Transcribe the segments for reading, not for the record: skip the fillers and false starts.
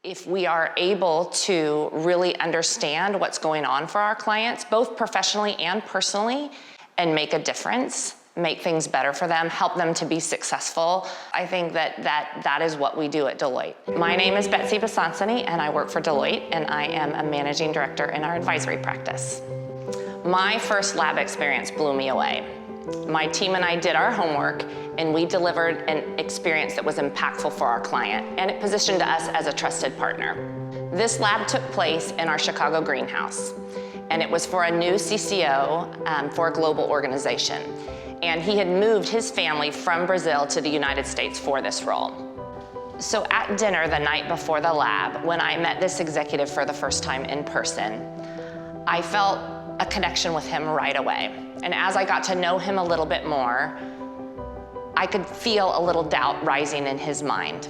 If we are able to really understand what's going on for our clients, both professionally and personally, and make a difference, make things better for them, help them to be successful, I think that is what we do at Deloitte. My name is Betsy Basansani, and I work for Deloitte, and I am a managing director in our advisory practice. My first lab experience blew me away. My team and I did our homework, and we delivered an experience that was impactful for our client, and it positioned us as a trusted partner. This lab took place in our Chicago greenhouse, and it was for a new CCO for a global organization. And he had moved his family from Brazil to the United States for this role. So at dinner the night before the lab, when I met this executive for the first time in person, I felt a connection with him right away. And as I got to know him a little bit more, I could feel a little doubt rising in his mind.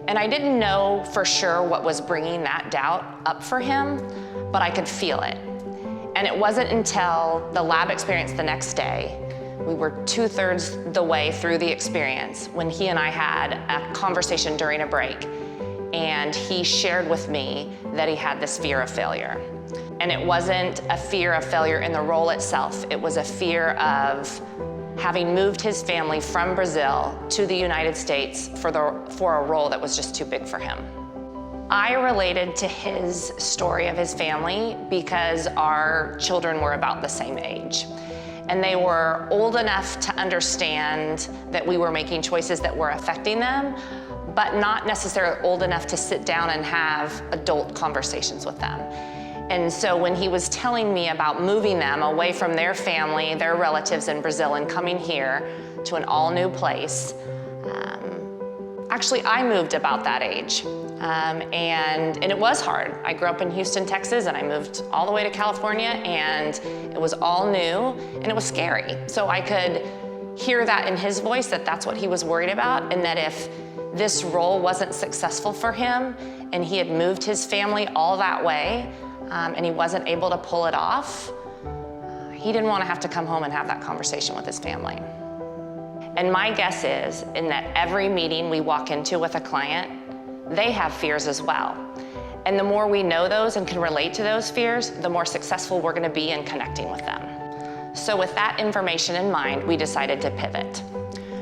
And I didn't know for sure what was bringing that doubt up for him, but I could feel it. And it wasn't until the lab experience the next day, we were 2/3 the way through the experience, when he and I had a conversation during a break, and he shared with me that he had this fear of failure. And it wasn't a fear of failure in the role itself, it was a fear of having moved his family from Brazil to the United States for a role that was just too big for him. I related to his story of his family because our children were about the same age. And they were old enough to understand that we were making choices that were affecting them, but not necessarily old enough to sit down and have adult conversations with them. And so when he was telling me about moving them away from their family, their relatives in Brazil, and coming here to an all-new place, actually I moved about that age. And it was hard. I grew up in Houston, Texas, and I moved all the way to California, and it was all new, and it was scary. So I could hear that in his voice, that that's what he was worried about, and that if this role wasn't successful for him, and he had moved his family all that way, and he wasn't able to pull it off, he didn't want to have to come home and have that conversation with his family. And my guess is, in that every meeting we walk into with a client, they have fears as well. And the more we know those and can relate to those fears, the more successful we're going to be in connecting with them. So with that information in mind, we decided to pivot.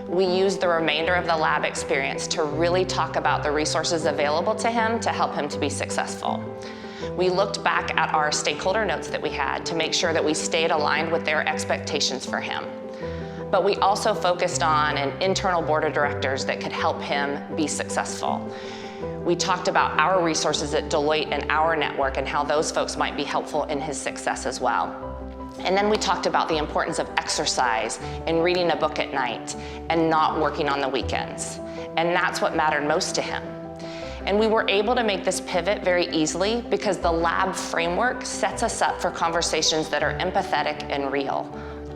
We used the remainder of the lab experience to really talk about the resources available to him to help him to be successful. We looked back at our stakeholder notes that we had to make sure that we stayed aligned with their expectations for him. But we also focused on an internal board of directors that could help him be successful. We talked about our resources at Deloitte and our network and how those folks might be helpful in his success as well. And then we talked about the importance of exercise and reading a book at night and not working on the weekends. And that's what mattered most to him. And we were able to make this pivot very easily because the lab framework sets us up for conversations that are empathetic and real.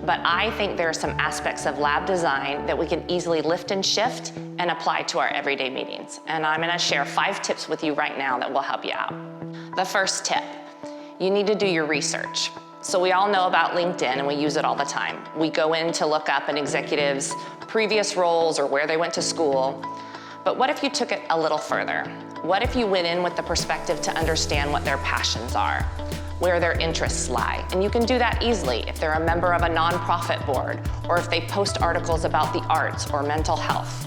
But I think there are some aspects of lab design that we can easily lift and shift and apply to our everyday meetings. And I'm going to share 5 tips with you right now that will help you out. The first tip, you need to do your research. So we all know about LinkedIn, and we use it all the time. We go in to look up an executive's previous roles or where they went to school. But what if you took it a little further? What if you went in with the perspective to understand what their passions are, where their interests lie? And you can do that easily if they're a member of a nonprofit board, or if they post articles about the arts or mental health.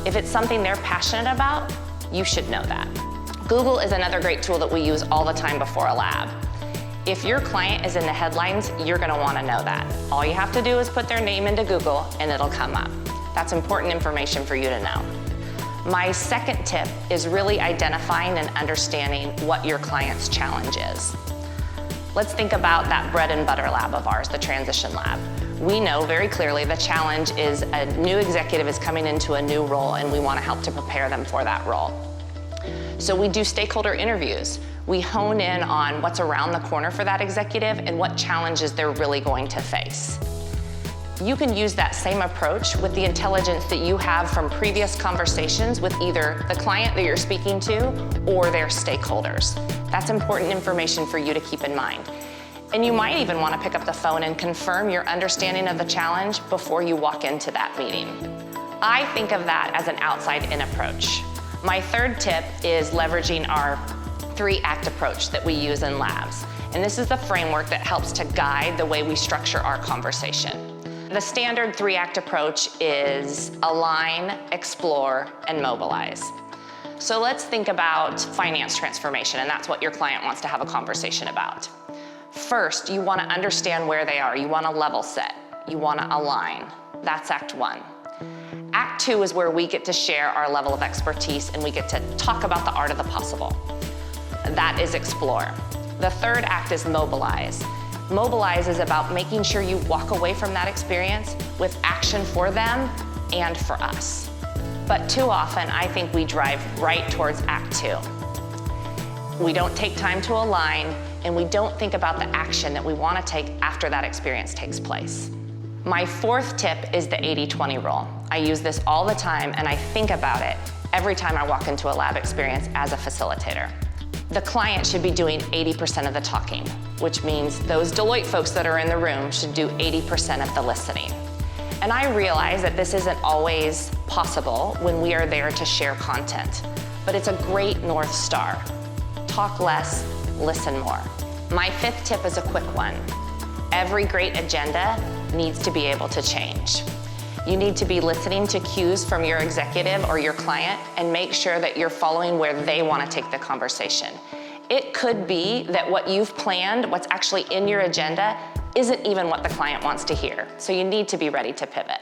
If it's something they're passionate about, you should know that. Google is another great tool that we use all the time before a lab. If your client is in the headlines, you're going to want to know that. All you have to do is put their name into Google and it'll come up. That's important information for you to know. My second tip is really identifying and understanding what your client's challenge is. Let's think about that bread and butter lab of ours, the transition lab. We know very clearly the challenge is a new executive is coming into a new role, and we want to help to prepare them for that role. So we do stakeholder interviews. We hone in on what's around the corner for that executive and what challenges they're really going to face. You can use that same approach with the intelligence that you have from previous conversations with either the client that you're speaking to or their stakeholders. That's important information for you to keep in mind. And you might even want to pick up the phone and confirm your understanding of the challenge before you walk into that meeting. I think of that as an outside-in approach. My third tip is leveraging our 3-act approach that we use in labs. And this is the framework that helps to guide the way we structure our conversation. The standard 3-act approach is align, explore, and mobilize. So let's think about finance transformation, and that's what your client wants to have a conversation about. First, you want to understand where they are. You want to level set. You want to align. That's Act 1. Act 2 is where we get to share our level of expertise and we get to talk about the art of the possible. That is explore. The third act is mobilize. Mobilize is about making sure you walk away from that experience with action for them and for us. But too often, I think we drive right towards Act 2. We don't take time to align, and we don't think about the action that we want to take after that experience takes place. My fourth tip is the 80-20 rule. I use this all the time, and I think about it every time I walk into a lab experience as a facilitator. The client should be doing 80% of the talking, which means those Deloitte folks that are in the room should do 80% of the listening. And I realize that this isn't always possible when we are there to share content, but it's a great North Star. Talk less, listen more. My fifth tip is a quick one. Every great agenda needs to be able to change. You need to be listening to cues from your executive or your client and make sure that you're following where they want to take the conversation. It could be that what you've planned, what's actually in your agenda, isn't even what the client wants to hear. So you need to be ready to pivot.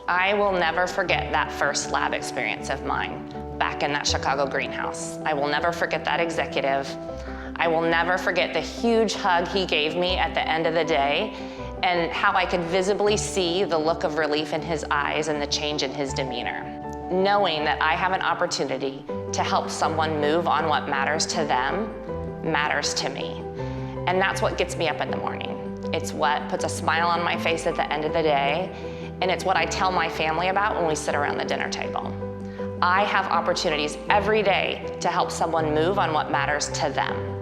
I will never forget that first lab experience of mine back in that Chicago greenhouse. I will never forget that executive. I will never forget the huge hug he gave me at the end of the day and how I could visibly see the look of relief in his eyes and the change in his demeanor. Knowing that I have an opportunity to help someone move on what matters to them matters to me. And that's what gets me up in the morning. It's what puts a smile on my face at the end of the day, and it's what I tell my family about when we sit around the dinner table. I have opportunities every day to help someone move on what matters to them.